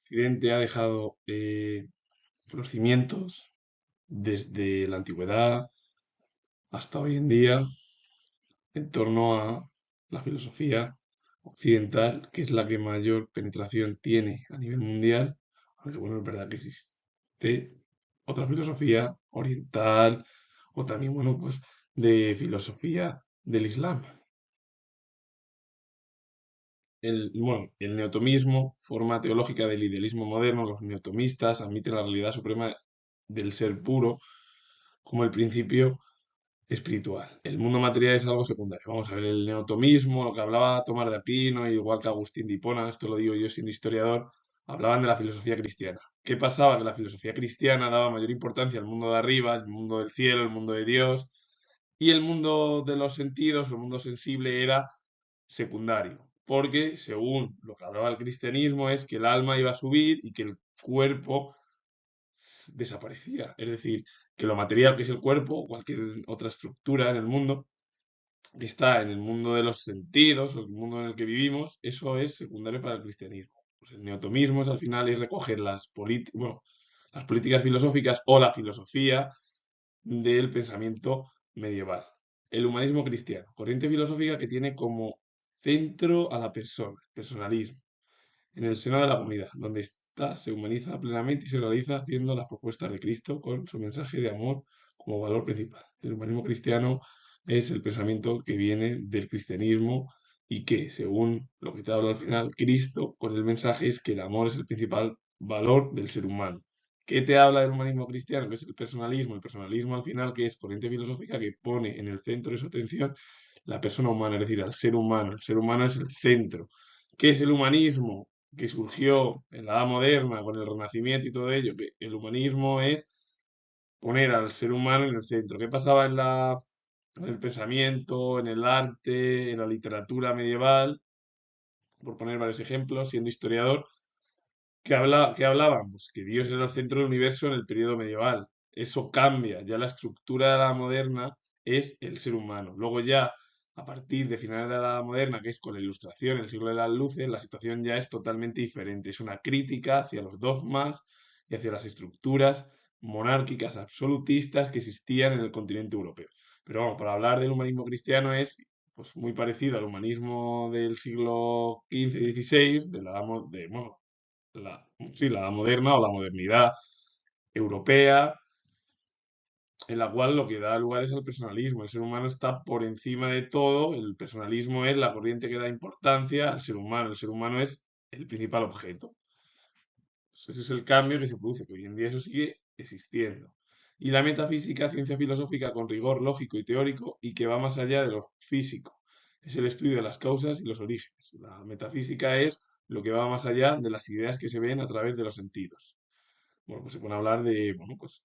Occidente ha dejado los cimientos desde la antigüedad hasta hoy en día en torno a la filosofía occidental, que es la que mayor penetración tiene a nivel mundial, aunque bueno, es verdad que existe otra filosofía oriental o también, bueno, pues de filosofía del Islam. El neotomismo, forma teológica del idealismo moderno, los neotomistas admiten la realidad suprema del ser puro como el principio espiritual. El mundo material es algo secundario. Vamos a ver el neotomismo, lo que hablaba Tomás de Aquino, igual que Agustín de Hipona, esto lo digo yo siendo historiador, hablaban de la filosofía cristiana. ¿Qué pasaba? Que la filosofía cristiana daba mayor importancia al mundo de arriba, el mundo del cielo, el mundo de Dios, y el mundo de los sentidos, el mundo sensible era secundario, porque según lo que hablaba el cristianismo es que el alma iba a subir y que el cuerpo desaparecía. Es decir, que lo material que es el cuerpo o cualquier otra estructura en el mundo que está en el mundo de los sentidos o el mundo en el que vivimos, eso es secundario para el cristianismo. Pues el neotomismo es al final es recoger las políticas filosóficas o la filosofía del pensamiento medieval. El humanismo cristiano, corriente filosófica que tiene como centro a la persona, personalismo, en el seno de la comunidad, donde ésta se humaniza plenamente y se realiza haciendo las propuestas de Cristo con su mensaje de amor como valor principal. El humanismo cristiano es el pensamiento que viene del cristianismo y que, según lo que te habla al final, Cristo, con el mensaje es que el amor es el principal valor del ser humano. ¿Qué te habla del humanismo cristiano? Que es el personalismo. El personalismo al final, que es corriente filosófica que pone en el centro de su atención la persona humana, es decir, al ser humano. El ser humano es el centro. ¿Qué es el humanismo? Que surgió en la Edad Moderna con el Renacimiento y todo ello, que el humanismo es poner al ser humano en el centro. ¿Qué pasaba en el pensamiento, en el arte, en la literatura medieval? Por poner varios ejemplos, siendo historiador, ¿qué hablaban? Pues que Dios era el centro del universo en el periodo medieval. Eso cambia, ya la estructura de la moderna es el ser humano. Luego ya, a partir de finales de la Edad Moderna, que es con la Ilustración, el siglo de las luces, la situación ya es totalmente diferente. Es una crítica hacia los dogmas y hacia las estructuras monárquicas absolutistas que existían en el continente europeo. Pero vamos, para hablar del humanismo cristiano es pues, muy parecido al humanismo del siglo XV y XVI, bueno, la edad moderna o la modernidad europea, en la cual lo que da lugar es al personalismo. El ser humano está por encima de todo, el personalismo es la corriente que da importancia al ser humano, el ser humano es el principal objeto. Ese es el cambio que se produce, que hoy en día eso sigue existiendo. Y la metafísica, ciencia filosófica con rigor lógico y teórico y que va más allá de lo físico. Es el estudio de las causas y los orígenes. La metafísica es lo que va más allá de las ideas que se ven a través de los sentidos. Bueno, pues se puede hablar de, bueno, pues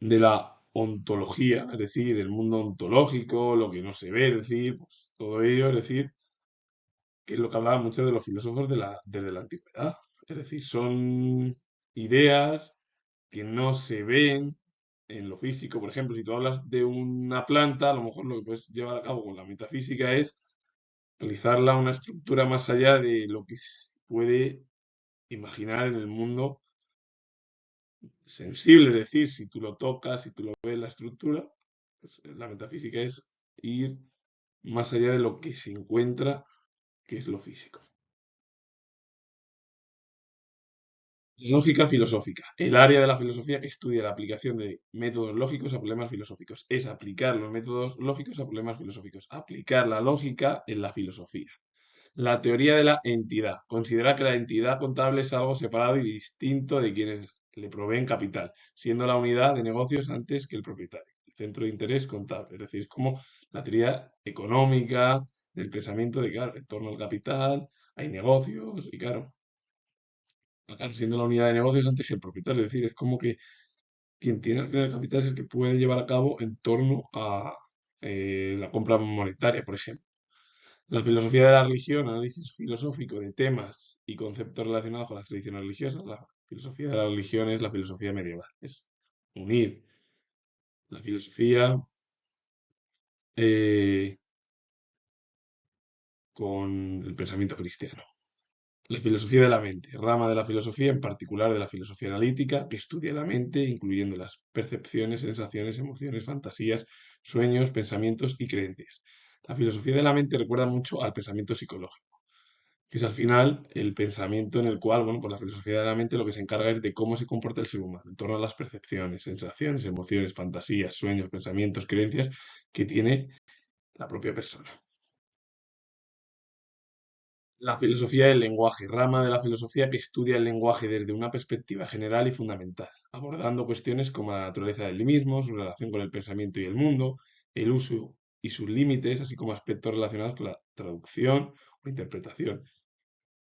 de la ontología, es decir, el mundo ontológico, lo que no se ve, es decir, pues todo ello, es decir, que es lo que hablaban muchos de los filósofos desde la antigüedad. Es decir, son ideas que no se ven en lo físico. Por ejemplo, si tú hablas de una planta, a lo mejor lo que puedes llevar a cabo con la metafísica es realizarla una estructura más allá de lo que se puede imaginar en el mundo sensible, es decir, si tú lo tocas, si tú lo ves la estructura, pues la metafísica es ir más allá de lo que se encuentra, que es lo físico. Lógica filosófica. El área de la filosofía que estudia la aplicación de métodos lógicos a problemas filosóficos. Es aplicar los métodos lógicos a problemas filosóficos. Aplicar la lógica en la filosofía. La teoría de la entidad. Considera que la entidad contable es algo separado y distinto de quienes le proveen capital, siendo la unidad de negocios antes que el propietario. El centro de interés contable. Es decir, es como la teoría económica del pensamiento de, claro, en torno al capital, hay negocios y, claro, siendo la unidad de negocios antes que el propietario. Es decir, es como que quien tiene al final el capital es el que puede llevar a cabo en torno a la compra monetaria, por ejemplo. La filosofía de la religión, análisis filosófico de temas y conceptos relacionados con las tradiciones religiosas. La filosofía de la religión es la filosofía medieval. Es unir la filosofía eh, con el pensamiento cristiano. La filosofía de la mente, rama de la filosofía, en particular de la filosofía analítica, que estudia la mente, incluyendo las percepciones, sensaciones, emociones, fantasías, sueños, pensamientos y creencias. La filosofía de la mente recuerda mucho al pensamiento psicológico, que es al final el pensamiento en el cual, bueno, pues la filosofía de la mente lo que se encarga es de cómo se comporta el ser humano, en torno a las percepciones, sensaciones, emociones, fantasías, sueños, pensamientos, creencias que tiene la propia persona. La filosofía del lenguaje, rama de la filosofía que estudia el lenguaje desde una perspectiva general y fundamental, abordando cuestiones como la naturaleza del mismo, su relación con el pensamiento y el mundo, el uso y sus límites, así como aspectos relacionados con la traducción o interpretación.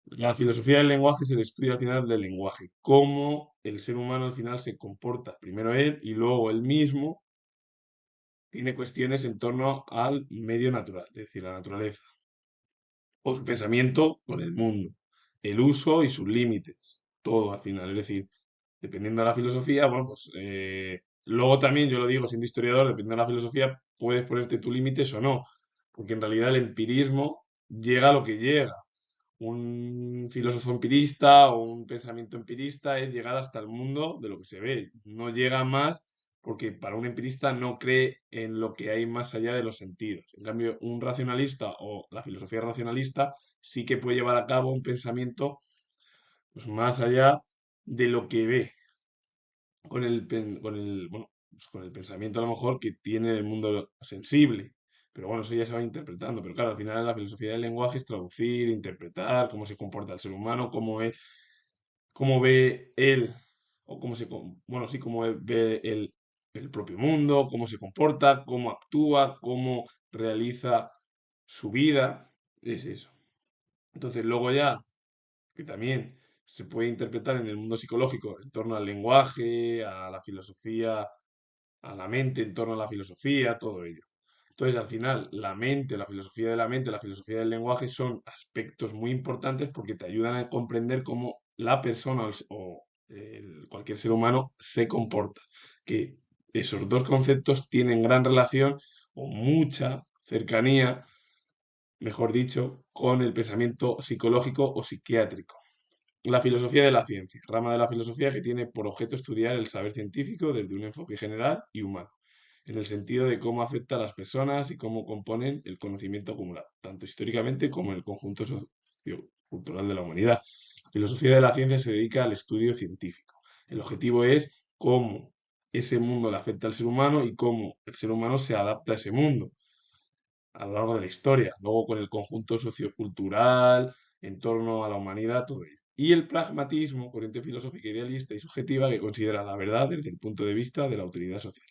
La filosofía del lenguaje es el estudio al final del lenguaje, cómo el ser humano al final se comporta, primero él y luego él mismo, tiene cuestiones en torno al medio natural, es decir, la naturaleza o su pensamiento con el mundo, el uso y sus límites, todo al final. Es decir, dependiendo de la filosofía, bueno, pues luego también, yo lo digo siendo historiador, dependiendo de la filosofía, puedes ponerte tus límites o no, porque en realidad el empirismo llega a lo que llega. Un filósofo empirista o un pensamiento empirista es llegar hasta el mundo de lo que se ve, no llega más porque para un empirista no cree en lo que hay más allá de los sentidos. En cambio, un racionalista o la filosofía racionalista sí que puede llevar a cabo un pensamiento pues, más allá de lo que ve, bueno, pues, con el pensamiento a lo mejor que tiene el mundo sensible. Pero bueno, eso ya se va interpretando. Pero claro, al final la filosofía del lenguaje es traducir, interpretar cómo se comporta el ser humano, cómo ve él, o bueno, sí, cómo él ve el propio mundo, cómo se comporta, cómo actúa, cómo realiza su vida. Es eso. Entonces, luego ya, que también se puede interpretar en el mundo psicológico en torno al lenguaje, a la filosofía, a la mente, en torno a la filosofía, todo ello. Entonces, al final, la mente, la filosofía de la mente, la filosofía del lenguaje son aspectos muy importantes porque te ayudan a comprender cómo la persona cualquier ser humano se comporta. Que esos dos conceptos tienen gran relación o mucha cercanía, mejor dicho, con el pensamiento psicológico o psiquiátrico. La filosofía de la ciencia, rama de la filosofía que tiene por objeto estudiar el saber científico desde un enfoque general y humano, en el sentido de cómo afecta a las personas y cómo componen el conocimiento acumulado, tanto históricamente como en el conjunto sociocultural de la humanidad. La filosofía de la ciencia se dedica al estudio científico. El objetivo es cómo ese mundo le afecta al ser humano y cómo el ser humano se adapta a ese mundo a lo largo de la historia, luego con el conjunto sociocultural, en torno a la humanidad, todo ello. Y el pragmatismo, corriente filosófica idealista y subjetiva que considera la verdad desde el punto de vista de la utilidad social.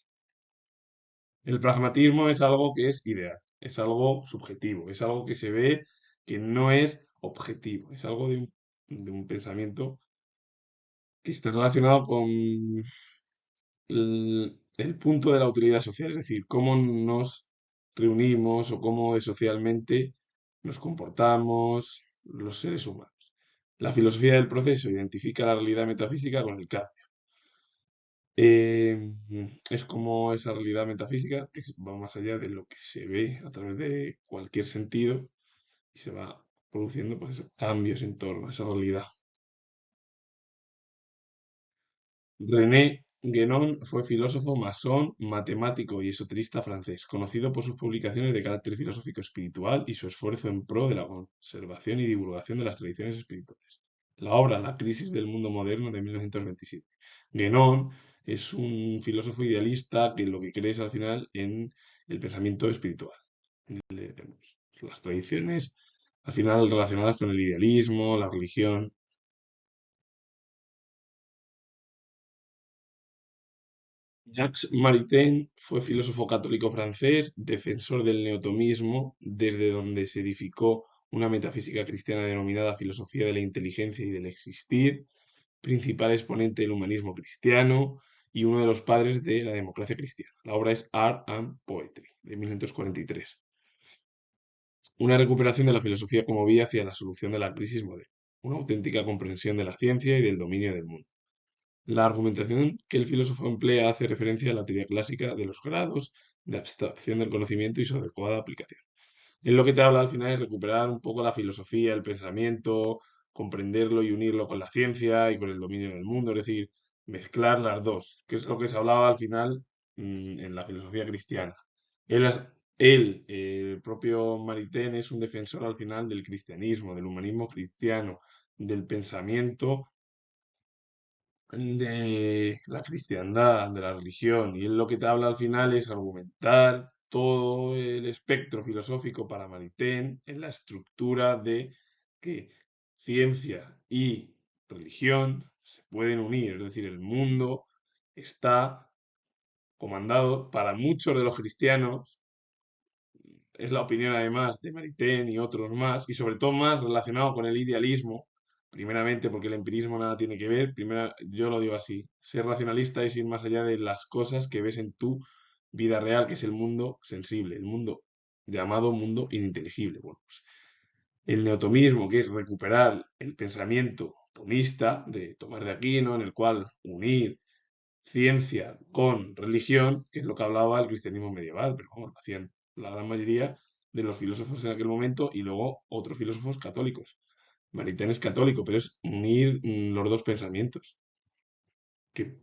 El pragmatismo es algo que es ideal, es algo subjetivo, es algo que se ve que no es objetivo, es algo de un pensamiento que está relacionado con el punto de la utilidad social, es decir, cómo nos reunimos o cómo socialmente nos comportamos los seres humanos. La filosofía del proceso identifica la realidad metafísica con el cambio. Es como esa realidad metafísica que va más allá de lo que se ve a través de cualquier sentido y se va produciendo pues, esos cambios en torno a esa realidad. René Guénon fue filósofo, masón, matemático y esoterista francés, conocido por sus publicaciones de carácter filosófico espiritual y su esfuerzo en pro de la conservación y divulgación de las tradiciones espirituales. La obra La crisis del mundo moderno de 1927. Guénon es un filósofo idealista que lo que cree es al final en el pensamiento espiritual, las tradiciones al final relacionadas con el idealismo, la religión. Jacques Maritain fue filósofo católico francés, defensor del neotomismo, desde donde se edificó una metafísica cristiana denominada filosofía de la inteligencia y del existir, principal exponente del humanismo cristiano y uno de los padres de la democracia cristiana. La obra es Art and Poetry, de 1943. Una recuperación de la filosofía como vía hacia la solución de la crisis moderna, una auténtica comprensión de la ciencia y del dominio del mundo. La argumentación que el filósofo emplea hace referencia a la teoría clásica de los grados de abstracción del conocimiento y su adecuada aplicación. En lo que te habla al final es recuperar un poco la filosofía, el pensamiento, comprenderlo y unirlo con la ciencia y con el dominio del mundo, es decir, mezclar las dos, que es lo que se hablaba al final en la filosofía cristiana. Él, el propio Maritain, es un defensor al final del cristianismo, del humanismo cristiano, del pensamiento de la cristiandad, de la religión, y él lo que te habla al final es argumentar todo el espectro filosófico para Maritain en la estructura de que ciencia y religión se pueden unir, es decir, el mundo está comandado para muchos de los cristianos, es la opinión además de Maritain y otros más, y sobre todo más relacionado con el idealismo, primeramente porque el empirismo nada tiene que ver, primero yo lo digo así, ser racionalista es ir más allá de las cosas que ves en tu vida real, que es el mundo sensible, el mundo llamado mundo ininteligible. Bueno, pues el neotomismo, que es recuperar el pensamiento tomista de Tomás de Aquino, en el cual unir ciencia con religión, que es lo que hablaba el cristianismo medieval, pero vamos, lo hacían la gran mayoría de los filósofos en aquel momento y luego otros filósofos católicos. Maritain es católico, pero es unir los dos pensamientos, que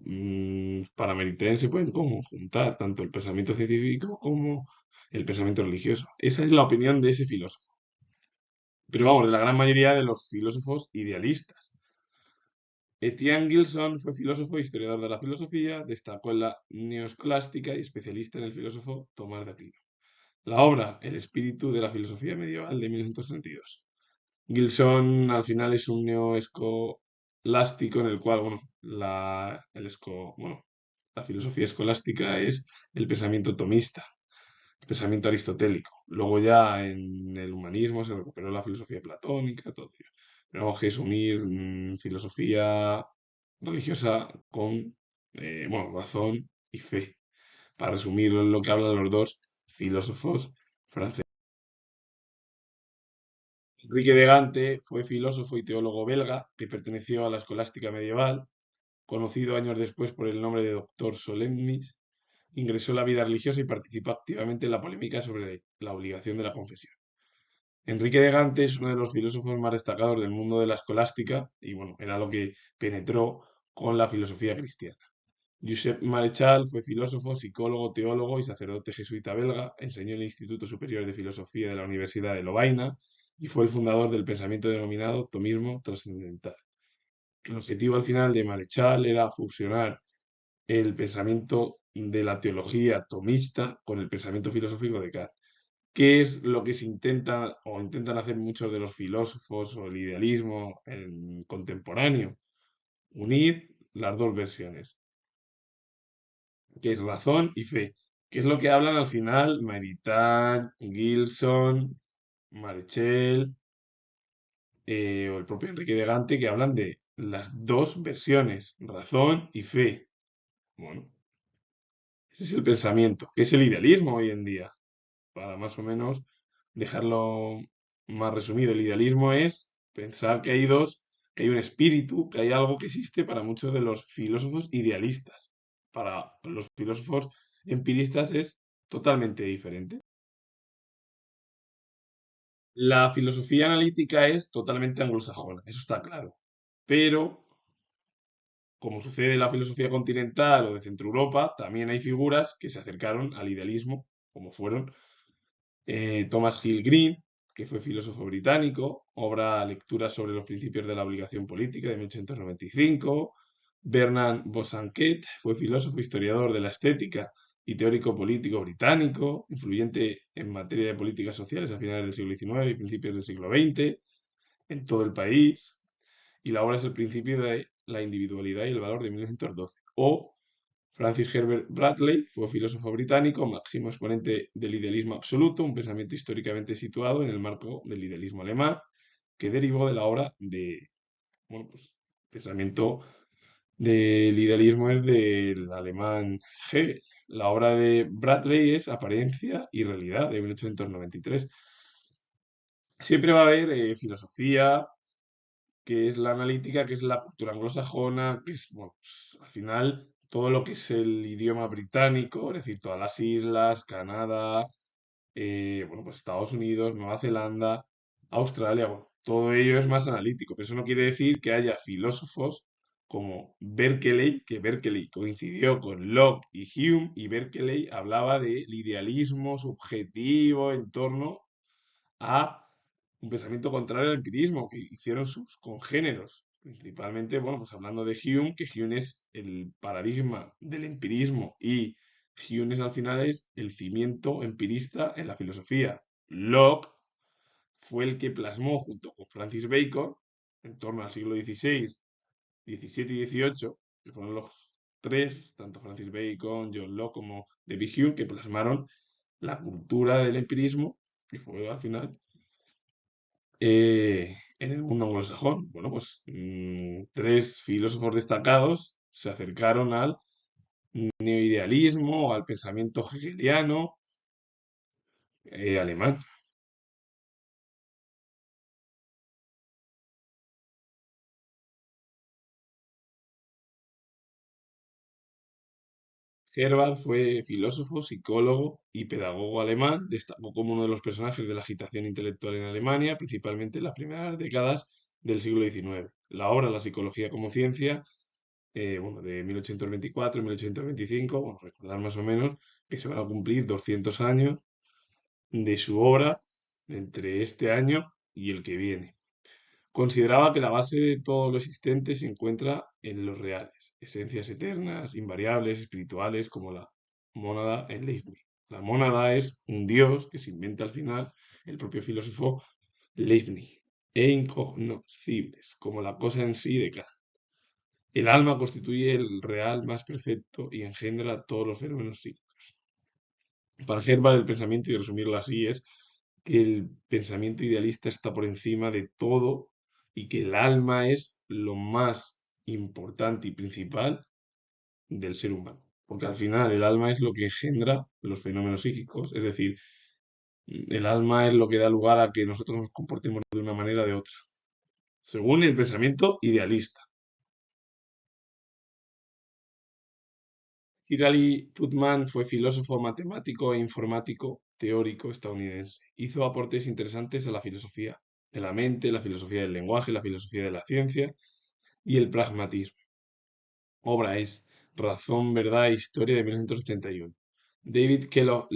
para Maritain se pueden conjuntar tanto el pensamiento científico como el pensamiento religioso. Esa es la opinión de ese filósofo. Pero vamos, de la gran mayoría de los filósofos idealistas. Etienne Gilson fue filósofo e historiador de la filosofía, destacó en la neoescolástica y especialista en el filósofo Tomás de Aquino. La obra El espíritu de la filosofía medieval de 1962. Gilson al final es un neoescolástico en el cual, bueno, la filosofía escolástica es el pensamiento tomista, el pensamiento aristotélico. Luego ya en el humanismo se recuperó la filosofía platónica, todo ello. Pero vamos, que es unir filosofía religiosa con, razón y fe. Para resumir lo que hablan los dos filósofos franceses. Enrique de Gante fue filósofo y teólogo belga que perteneció a la escolástica medieval, conocido años después por el nombre de Doctor Solemnis. Ingresó en la vida religiosa y participó activamente en la polémica sobre la obligación de la confesión. Enrique de Gante es uno de los filósofos más destacados del mundo de la escolástica y bueno, era lo que penetró con la filosofía cristiana. Josep Marechal fue filósofo, psicólogo, teólogo y sacerdote jesuita belga, enseñó en el Instituto Superior de Filosofía de la Universidad de Lovaina y fue el fundador del pensamiento denominado tomismo trascendental. El objetivo al final de Marechal era fusionar el pensamiento de la teología tomista con el pensamiento filosófico de Kant. ¿Qué es lo que se intenta o intentan hacer muchos de los filósofos o el idealismo contemporáneo? Unir las dos versiones, que es razón y fe, que es lo que hablan al final Maritain, Gilson, Marechal o el propio Enrique de Gante, que hablan de las dos versiones, razón y fe. Bueno, ese es el pensamiento, que es el idealismo hoy en día. Para más o menos dejarlo más resumido, el idealismo es pensar que hay dos, que hay un espíritu, que hay algo que existe para muchos de los filósofos idealistas. Para los filósofos empiristas es totalmente diferente. La filosofía analítica es totalmente anglosajona, eso está claro. Pero, como sucede en la filosofía continental o de Centro Europa, también hay figuras que se acercaron al idealismo, como fueron Thomas Hill Green, que fue filósofo británico, obra Lecturas sobre los principios de la obligación política de 1895. Bernard Bosanquet fue filósofo e historiador de la estética y teórico político británico, influyente en materia de políticas sociales a finales del siglo XIX y principios del siglo XX en todo el país. Y la obra es el principio de la individualidad y el valor de 1912. O Francis Herbert Bradley fue filósofo británico, máximo exponente del idealismo absoluto, un pensamiento históricamente situado en el marco del idealismo alemán, que derivó de la obra de, pues, pensamiento del idealismo es del alemán Hegel. La obra de Bradley es Apariencia y Realidad, de 1893. Siempre va a haber filosofía, que es la analítica, que es la cultura anglosajona, que es, pues, al final todo lo que es el idioma británico, es decir, todas las islas, Canadá, pues Estados Unidos, Nueva Zelanda, Australia, bueno, todo ello es más analítico, pero eso no quiere decir que haya filósofos como Berkeley, que Berkeley coincidió con Locke y Hume, y Berkeley hablaba del idealismo subjetivo en torno a un pensamiento contrario al empirismo que hicieron sus congéneros. Principalmente, bueno, pues hablando de Hume, que Hume es el paradigma del empirismo y Hume es al final es el cimiento empirista en la filosofía. Locke fue el que plasmó junto con Francis Bacon, en torno al siglo XVI, XVII y XVIII, que fueron los tres, tanto Francis Bacon, John Locke como David Hume, que plasmaron la cultura del empirismo, que fue al final en el mundo anglosajón. Bueno, pues tres filósofos destacados se acercaron al neoidealismo, al pensamiento hegeliano alemán. Herbarth fue filósofo, psicólogo y pedagogo alemán. Destacó como uno de los personajes de la agitación intelectual en Alemania, principalmente en las primeras décadas del siglo XIX. La obra La psicología como ciencia, bueno, de 1824 y 1825, bueno, recordar más o menos que se van a cumplir 200 años de su obra entre este año y el que viene. Consideraba que la base de todo lo existente se encuentra en los reales, esencias eternas, invariables, espirituales, como la mónada en Leibniz. La mónada es un dios que se inventa al final el propio filósofo Leibniz, e incognoscibles, como la cosa en sí de Kant. El alma constituye el real más perfecto y engendra todos los fenómenos psíquicos. Para Herbert, el pensamiento, y resumirlo así, es que el pensamiento idealista está por encima de todo y que el alma es lo más importante y principal del ser humano. Porque al final el alma es lo que engendra los fenómenos psíquicos, es decir, el alma es lo que da lugar a que nosotros nos comportemos de una manera o de otra, según el pensamiento idealista. Hilary Putnam fue filósofo, matemático e informático teórico estadounidense. Hizo aportes interesantes a la filosofía de la mente, la filosofía del lenguaje, la filosofía de la ciencia y el pragmatismo. Obra es Razón, Verdad e Historia de 1981. David Kellogg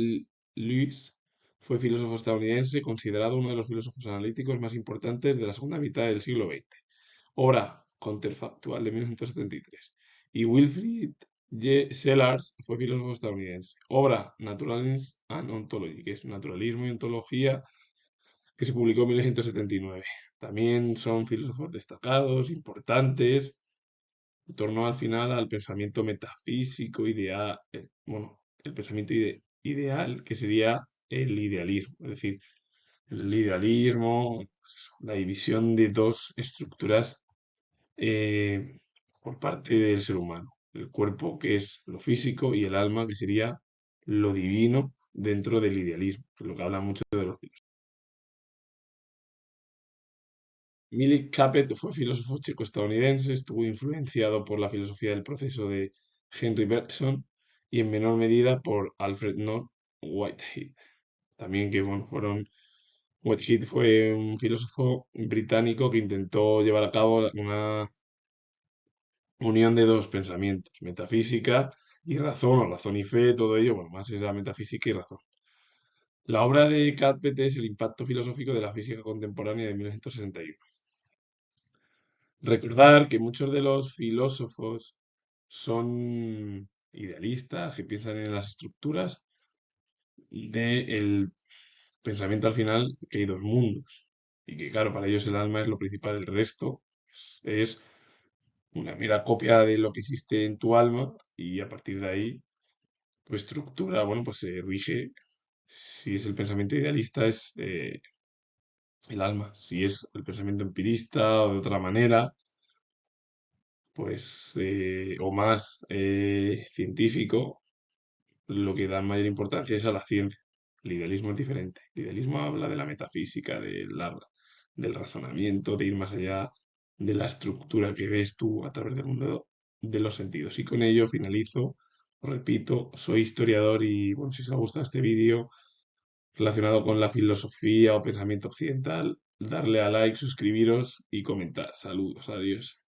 Lewis fue filósofo estadounidense, considerado uno de los filósofos analíticos más importantes de la segunda mitad del siglo XX. Obra Contrafactual de 1973. Y Wilfrid Sellars fue filósofo estadounidense. Obra Naturalism and Ontology, que es Naturalismo y Ontología, que se publicó en 1979. También son filósofos destacados, importantes, en torno al final al pensamiento metafísico, ideal, bueno, el pensamiento ideal, que sería el idealismo, es decir, el idealismo, pues eso, la división de dos estructuras eh, por parte del ser humano. El cuerpo, que es lo físico, y el alma, que sería lo divino dentro del idealismo, que es lo que habla mucho de los filósofos. Milik Capet fue filósofo checo-estadounidense, estuvo influenciado por la filosofía del proceso de Henry Bergson y en menor medida por Alfred North Whitehead. También que bueno, Whitehead fue un filósofo británico que intentó llevar a cabo una unión de dos pensamientos, metafísica y razón, o razón y fe, todo ello, bueno, más es la metafísica y razón. La obra de Capet es El impacto filosófico de la física contemporánea de 1961. Recordar que muchos de los filósofos son idealistas, que piensan en las estructuras del pensamiento al final, que hay dos mundos. Y que claro, para ellos el alma es lo principal, el resto es una mera copia de lo que existe en tu alma y a partir de ahí tu estructura, bueno, pues se rige, si es el pensamiento idealista es el alma, si es el pensamiento empirista o de otra manera, pues, o más científico, lo que da mayor importancia es a la ciencia. El idealismo es diferente. El idealismo habla de la metafísica, del razonamiento, de ir más allá de la estructura que ves tú a través del mundo de los sentidos. Y con ello finalizo. Repito, soy historiador y bueno, si os ha gustado este vídeo relacionado con la filosofía o pensamiento occidental, darle a like, suscribiros y comentar. Saludos, adiós.